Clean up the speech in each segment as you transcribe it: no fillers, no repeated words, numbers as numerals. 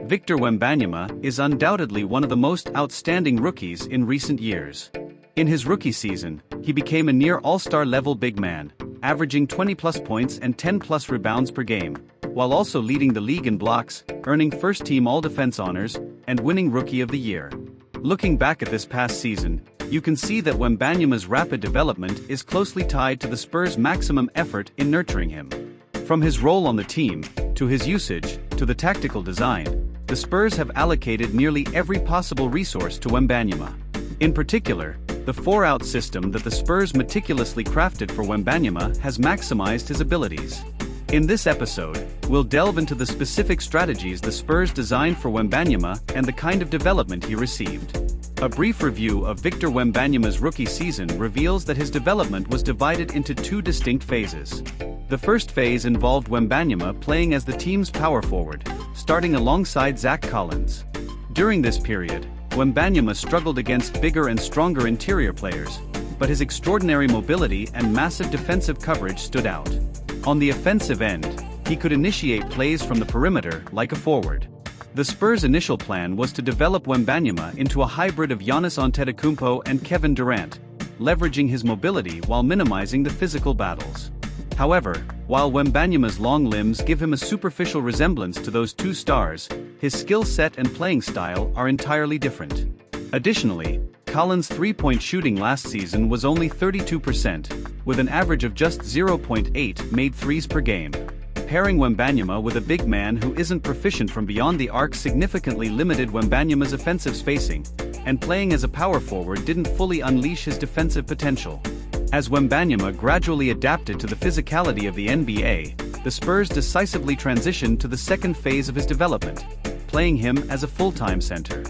Victor Wembanyama is undoubtedly one of the most outstanding rookies in recent years. In his rookie season, he became a near all-star level big man, averaging 20-plus points and 10-plus rebounds per game, while also leading the league in blocks, earning first-team All-Defense honors, and winning Rookie of the Year. Looking back at this past season, you can see that Wembanyama's rapid development is closely tied to the Spurs' maximum effort in nurturing him. From his role on the team, to his usage, to the tactical design, the Spurs have allocated nearly every possible resource to Wembanyama. In particular, the 4-out system that the Spurs meticulously crafted for Wembanyama has maximized his abilities. In this episode, we'll delve into the specific strategies the Spurs designed for Wembanyama and the kind of development he received. A brief review of Victor Wembanyama's rookie season reveals that his development was divided into two distinct phases. The first phase involved Wembanyama playing as the team's power forward, starting alongside Zach Collins. During this period, Wembanyama struggled against bigger and stronger interior players, but his extraordinary mobility and massive defensive coverage stood out. On the offensive end, he could initiate plays from the perimeter like a forward. The Spurs' initial plan was to develop Wembanyama into a hybrid of Giannisantetokounmpo and Kevindurant, leveraging his mobility while minimizing the physical battles. However, while Wembanyama's long limbs give him a superficial resemblance to those two stars, his skill set and playing style are entirely different. Additionally, Collins' three-point shooting last season was only 32%, with an average of just 0.8 made threes per game. Pairing Wembanyama with a big man who isn't proficient from beyond the arc significantly limited Wembanyama's offensive spacing, and playing as a power forward didn't fully unleash his defensive potential. As Wembanyama gradually adapted to the physicality of the NBA, the Spurs decisively transitioned to the second phase of his development, playing him as a full-time center.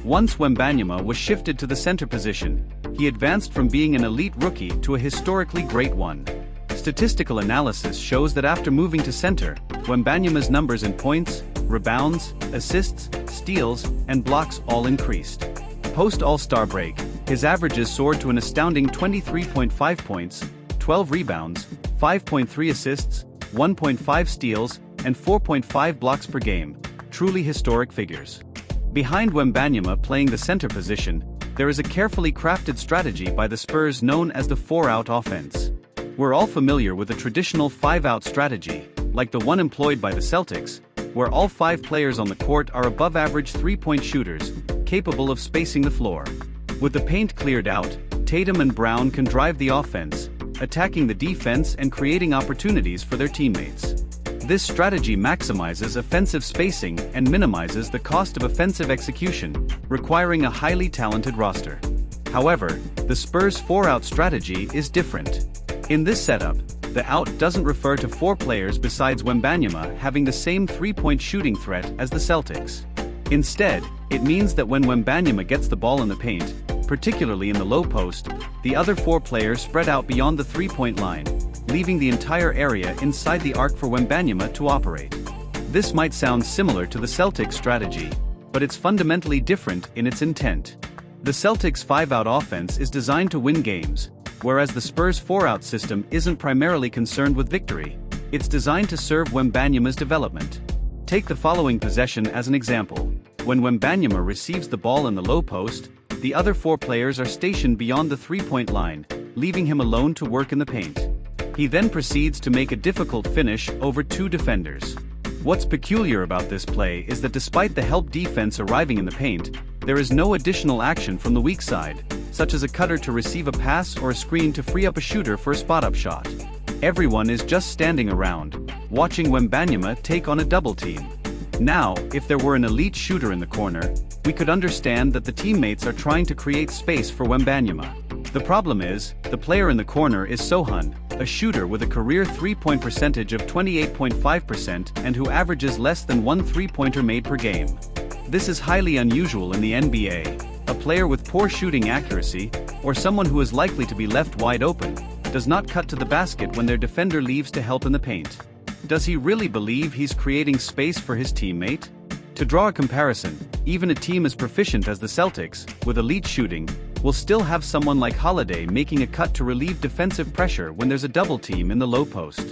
Once Wembanyama was shifted to the center position, he advanced from being an elite rookie to a historically great one. Statistical analysis shows that after moving to center, Wembanyama's numbers in points, rebounds, assists, steals, and blocks all increased. Post-All-Star break, his averages soared to an astounding 23.5 points, 12 rebounds, 5.3 assists, 1.5 steals, and 4.5 blocks per game, truly historic figures. Behind Wembanyama playing the center position, there is a carefully crafted strategy by the Spurs known as the 4-out offense. We're all familiar with the traditional 5-out strategy, like the one employed by the Celtics, where all 5 players on the court are above-average three-point shooters, capable of spacing the floor. With the paint cleared out, Tatum and Brown can drive the offense, attacking the defense and creating opportunities for their teammates. This strategy maximizes offensive spacing and minimizes the cost of offensive execution, requiring a highly talented roster. However, the Spurs' 4-out strategy is different. In this setup, the out doesn't refer to 4 players besides Wembanyama having the same three-point shooting threat as the Celtics. Instead, it means that when Wembanyama gets the ball in the paint, particularly in the low post, the other 4 players spread out beyond the three-point line, leaving the entire area inside the arc for Wembanyama to operate. This might sound similar to the Celtics' strategy, but it's fundamentally different in its intent. The Celtics' 5-out offense is designed to win games, whereas the Spurs' 4-out system isn't primarily concerned with victory. It's designed to serve Wembanyama's development. Take the following possession as an example. When Wembanyama receives the ball in the low post, the other 4 players are stationed beyond the three-point line, leaving him alone to work in the paint. He then proceeds to make a difficult finish over 2 defenders. What's peculiar about this play is that despite the help defense arriving in the paint, there is no additional action from the weak side, such as a cutter to receive a pass or a screen to free up a shooter for a spot-up shot. Everyone is just standing around, watching Wembanyama take on a double team. Now, if there were an elite shooter in the corner, we could understand that the teammates are trying to create space for Wembanyama. The problem is, the player in the corner is Sohan, a shooter with a career three-point percentage of 28.5% and who averages less than 1 three-pointer made per game. This is highly unusual in the NBA. A player with poor shooting accuracy, or someone who is likely to be left wide open, does not cut to the basket when their defender leaves to help in the paint. Does he really believe he's creating space for his teammate? To draw a comparison, even a team as proficient as the Celtics, with elite shooting, will still have someone like Holiday making a cut to relieve defensive pressure when there's a double team in the low post.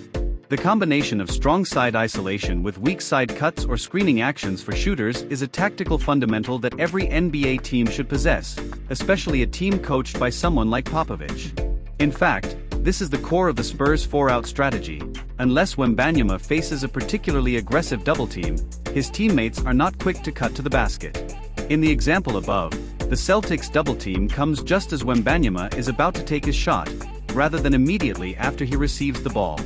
The combination of strong side isolation with weak side cuts or screening actions for shooters is a tactical fundamental that every NBA team should possess, especially a team coached by someone like Popovich. In fact, this is the core of the Spurs' 4-out strategy. Unless Wembanyama faces a particularly aggressive double team, his teammates are not quick to cut to the basket. In the example above, the Celtics' double team comes just as Wembanyama is about to take his shot, rather than immediately after he receives the ball.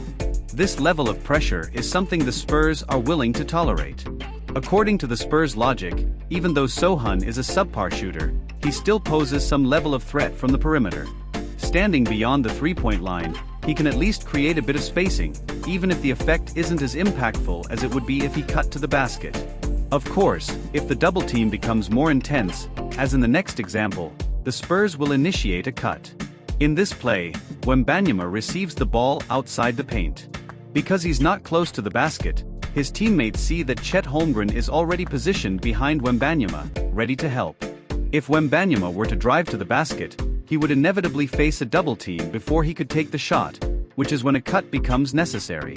This level of pressure is something the Spurs are willing to tolerate. According to the Spurs' logic, even though Sohan is a subpar shooter, he still poses some level of threat from the perimeter. Standing beyond the three-point line, he can at least create a bit of spacing, even if the effect isn't as impactful as it would be if he cut to the basket. Of course, if the double team becomes more intense, as in the next example, the Spurs will initiate a cut. In this play, Wembanyama receives the ball outside the paint. Because he's not close to the basket, his teammates see that Chet Holmgren is already positioned behind Wembanyama, ready to help. If Wembanyama were to drive to the basket, he would inevitably face a double team before he could take the shot, which is when a cut becomes necessary.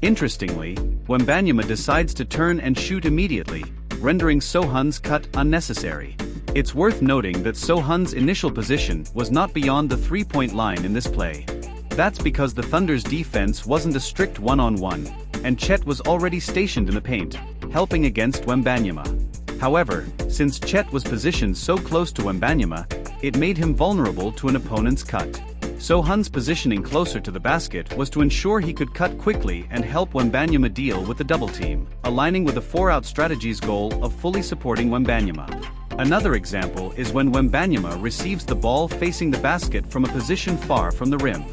Interestingly, Wembanyama decides to turn and shoot immediately, rendering Sohan's cut unnecessary. It's worth noting that Sohan's initial position was not beyond the three-point line in this play. That's because the Thunder's defense wasn't a strict one-on-one, and Chet was already stationed in the paint, helping against Wembanyama. However, since Chet was positioned so close to Wembanyama, it made him vulnerable to an opponent's cut. Sohan's positioning closer to the basket was to ensure he could cut quickly and help Wembanyama deal with the double team, aligning with the 4-out strategy's goal of fully supporting Wembanyama. Another example is when Wembanyama receives the ball facing the basket from a position far from the rim.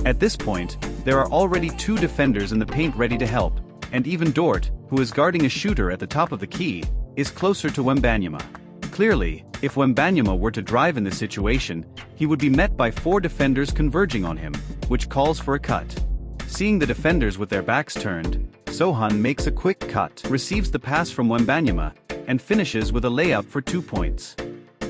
At this point, there are already 2 defenders in the paint ready to help, and even Dort, who is guarding a shooter at the top of the key, is closer to Wembanyama. Clearly, if Wembanyama were to drive in this situation, he would be met by 4 defenders converging on him, which calls for a cut. Seeing the defenders with their backs turned, Sohan makes a quick cut, receives the pass from Wembanyama, and finishes with a layup for 2 points.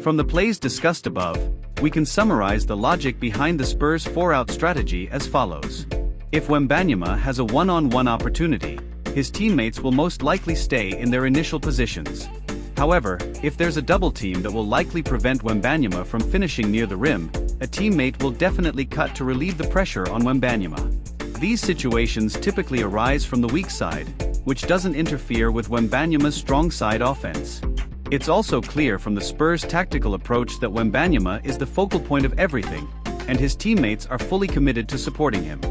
From the plays discussed above, we can summarize the logic behind the Spurs' 4-out strategy as follows. If Wembanyama has a one-on-one opportunity, his teammates will most likely stay in their initial positions. However, if there's a double team that will likely prevent Wembanyama from finishing near the rim, a teammate will definitely cut to relieve the pressure on Wembanyama. These situations typically arise from the weak side, which doesn't interfere with Wembanyama's strong side offense. It's also clear from the Spurs' tactical approach that Wembanyama is the focal point of everything, and his teammates are fully committed to supporting him.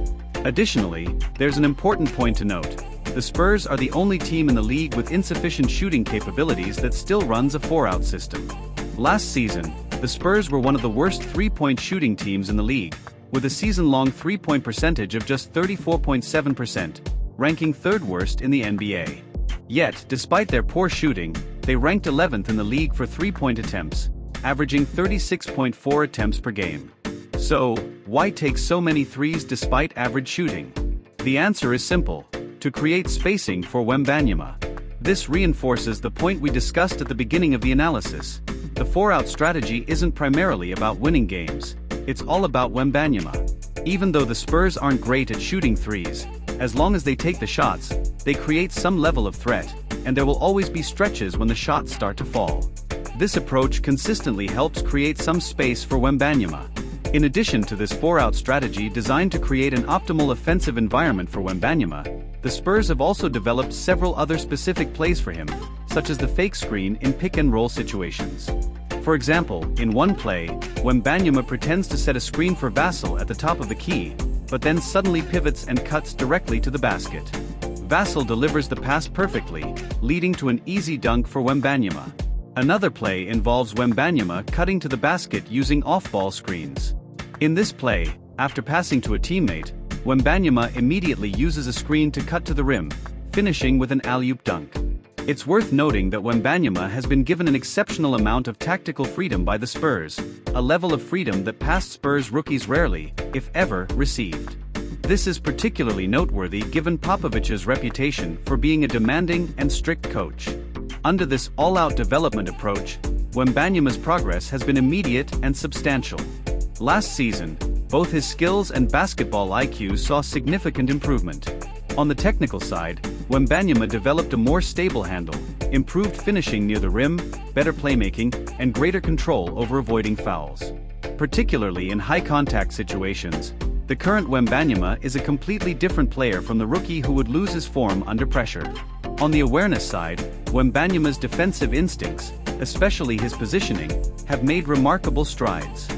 Additionally, there's an important point to note. The Spurs are the only team in the league with insufficient shooting capabilities that still runs a 4-out system. Last season, the Spurs were one of the worst three-point shooting teams in the league, with a season-long three-point percentage of just 34.7%, ranking 3rd worst in the NBA. Yet, despite their poor shooting, they ranked 11th in the league for three-point attempts, averaging 36.4 attempts per game. So, why take so many threes despite average shooting? The answer is simple: to create spacing for Wembanyama. This reinforces the point we discussed at the beginning of the analysis. The 4-out strategy isn't primarily about winning games, it's all about Wembanyama. Even though the Spurs aren't great at shooting threes, as long as they take the shots, they create some level of threat, and there will always be stretches when the shots start to fall. This approach consistently helps create some space for Wembanyama. In addition to this 4-out strategy designed to create an optimal offensive environment for Wembanyama, the Spurs have also developed several other specific plays for him, such as the fake screen in pick-and-roll situations. For example, in one play, Wembanyama pretends to set a screen for Vassell at the top of the key, but then suddenly pivots and cuts directly to the basket. Vassell delivers the pass perfectly, leading to an easy dunk for Wembanyama. Another play involves Wembanyama cutting to the basket using off-ball screens. In this play, after passing to a teammate, Wembanyama immediately uses a screen to cut to the rim, finishing with an alley-oop dunk. It's worth noting that Wembanyama has been given an exceptional amount of tactical freedom by the Spurs, a level of freedom that past Spurs rookies rarely, if ever, received. This is particularly noteworthy given Popovich's reputation for being a demanding and strict coach. Under this all-out development approach, Wembanyama's progress has been immediate and substantial. Last season, both his skills and basketball IQ saw significant improvement. On the technical side, Wembanyama developed a more stable handle, improved finishing near the rim, better playmaking, and greater control over avoiding fouls. Particularly in high-contact situations, the current Wembanyama is a completely different player from the rookie who would lose his form under pressure. On the awareness side, Wembanyama's defensive instincts, especially his positioning, have made remarkable strides.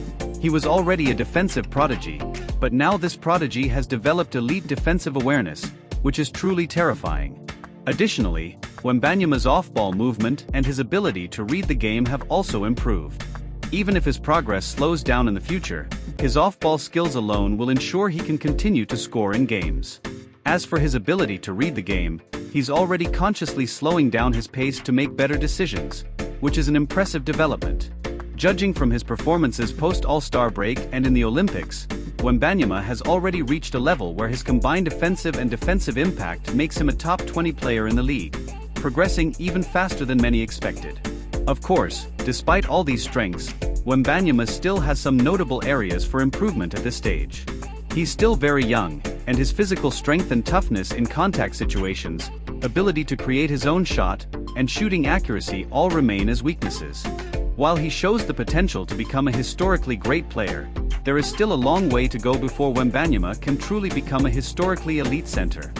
He was already a defensive prodigy, but now this prodigy has developed elite defensive awareness, which is truly terrifying. Additionally, Wembanyama's off-ball movement and his ability to read the game have also improved. Even if his progress slows down in the future, his off-ball skills alone will ensure he can continue to score in games. As for his ability to read the game, he's already consciously slowing down his pace to make better decisions, which is an impressive development. Judging from his performances post-All-Star break and in the Olympics, Wembanyama has already reached a level where his combined offensive and defensive impact makes him a top 20 player in the league, progressing even faster than many expected. Of course, despite all these strengths, Wembanyama still has some notable areas for improvement at this stage. He's still very young, and his physical strength and toughness in contact situations, ability to create his own shot, and shooting accuracy all remain as weaknesses. While he shows the potential to become a historically great player, there is still a long way to go before Wembanyama can truly become a historically elite center.